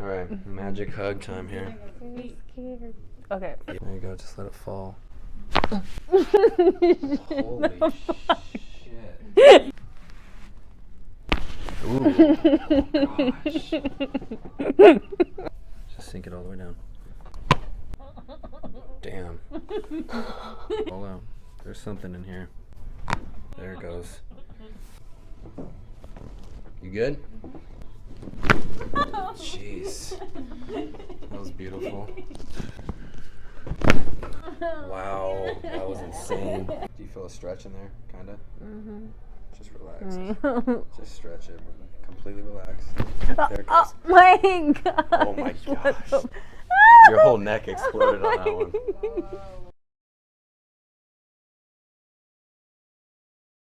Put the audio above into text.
All right, magic hug time here. Okay. There you go, just let it fall. Holy shit. Ooh. Oh, gosh. Just sink it all the way down. Damn. Fall out. There's something in here. There it goes. You good? Jeez. That was beautiful. Wow, that was insane. Do you feel a stretch in there? Kinda? Mm-hmm. Just relax. Just stretch it. Completely relax. There it goes. Oh my god. Oh my gosh. Your whole neck exploded on that one.